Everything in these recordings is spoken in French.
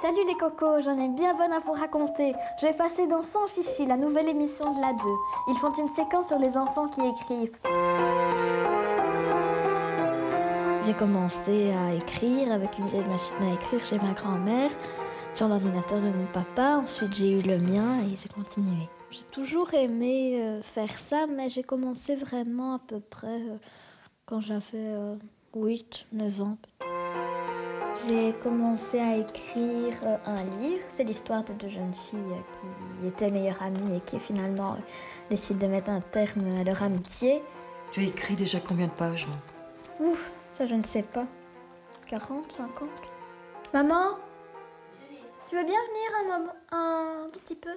Salut les cocos, j'en ai bien bonne à vous raconter. Je vais passer dans Sans Chichi, la nouvelle émission de la 2. Ils font une séquence sur les enfants qui écrivent. J'ai commencé à écrire avec une vieille machine à écrire chez ma grand-mère, sur l'ordinateur de mon papa. Ensuite j'ai eu le mien et j'ai continué. J'ai toujours aimé faire ça, mais j'ai commencé vraiment à peu près quand j'avais 8-9 ans. J'ai commencé à écrire un livre. C'est l'histoire de deux jeunes filles qui étaient meilleures amies et qui finalement décident de mettre un terme à leur amitié. Tu as écrit déjà combien de pages? Ouf, ça je ne sais pas. 40, 50. Maman, tu veux bien venir un tout petit peu?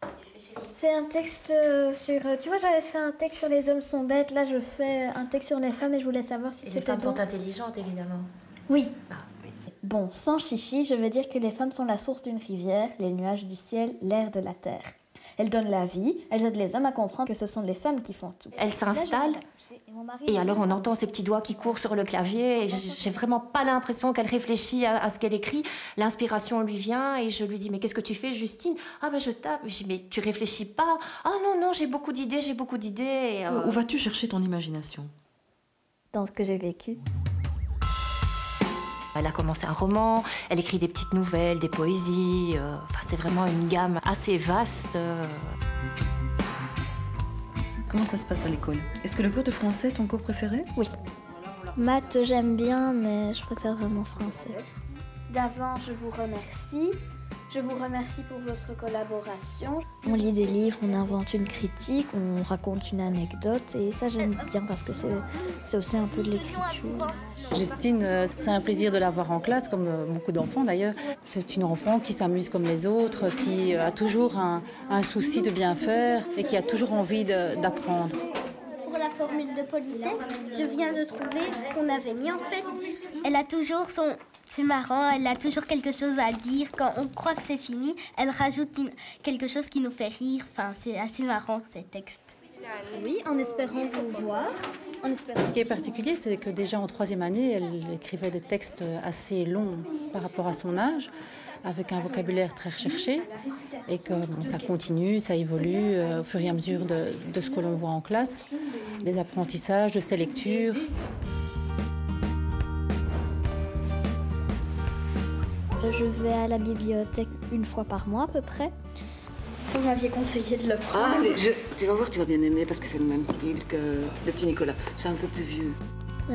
Qu'est-ce que tu fais, chérie? C'est un texte sur... Tu vois, j'avais fait un texte sur les hommes sont bêtes. Là, je fais un texte sur les femmes et je voulais savoir si c'était bon. Les femmes sont intelligentes, évidemment. Oui. Ah, oui. Bon, sans chichi, je veux dire que les femmes sont la source d'une rivière, les nuages du ciel, l'air de la terre. Elles donnent la vie, elles aident les hommes à comprendre que ce sont les femmes qui font tout. Elles s'installent et alors on entend ses petits doigts qui courent sur le clavier et j'ai vraiment pas l'impression qu'elle réfléchit à ce qu'elle écrit. L'inspiration lui vient et je lui dis « Mais qu'est-ce que tu fais, Justine ?»« Ah ben je tape. » Je dis « Mais tu réfléchis pas ?»« Ah non, non, j'ai beaucoup d'idées, j'ai beaucoup d'idées. » Où vas-tu chercher ton imagination? Dans ce que j'ai vécu. Elle a commencé un roman, elle écrit des petites nouvelles, des poésies. Enfin, c'est vraiment une gamme assez vaste. Comment ça se passe à l'école? Est-ce que le cours de français est ton cours préféré? Oui. Maths, j'aime bien, mais je préfère vraiment français. D'avant, je vous remercie. Je vous remercie pour votre collaboration. On lit des livres, on invente une critique, on raconte une anecdote et ça j'aime bien parce que c'est aussi un peu de l'écriture. Justine, c'est un plaisir de la voir en classe, comme beaucoup d'enfants d'ailleurs. C'est une enfant qui s'amuse comme les autres, qui a toujours un souci de bien faire et qui a toujours envie d'apprendre. Pour la formule de politesse, je viens de trouver ce qu'on avait mis en fait. Elle a toujours son... C'est marrant, elle a toujours quelque chose à dire. Quand on croit que c'est fini, elle rajoute quelque chose qui nous fait rire. Enfin, c'est assez marrant, ces textes. Oui, en espérant vous voir. Ce qui est particulier, c'est que déjà en 3e année, elle écrivait des textes assez longs par rapport à son âge, avec un vocabulaire très recherché, et que ça continue, ça évolue au fur et à mesure de ce que l'on voit en classe, les apprentissages de ses lectures. Je vais à la bibliothèque une fois par mois à peu près. Vous m'aviez conseillé de le prendre. Ah, mais tu vas voir, tu vas bien aimer parce que c'est le même style que le petit Nicolas. C'est un peu plus vieux.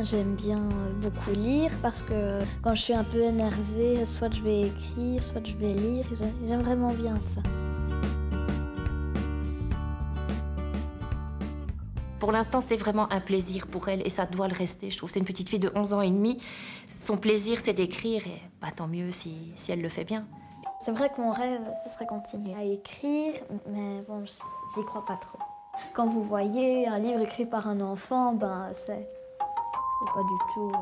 J'aime bien beaucoup lire parce que quand je suis un peu énervée, soit je vais écrire, soit je vais lire. J'aime vraiment bien ça. Pour l'instant, c'est vraiment un plaisir pour elle et ça doit le rester. Je trouve que c'est une petite fille de 11 ans et demi. Son plaisir, c'est d'écrire et bah, tant mieux si elle le fait bien. C'est vrai que mon rêve, ce serait continuer à écrire, mais bon, j'y crois pas trop. Quand vous voyez un livre écrit par un enfant, ben c'est pas du tout...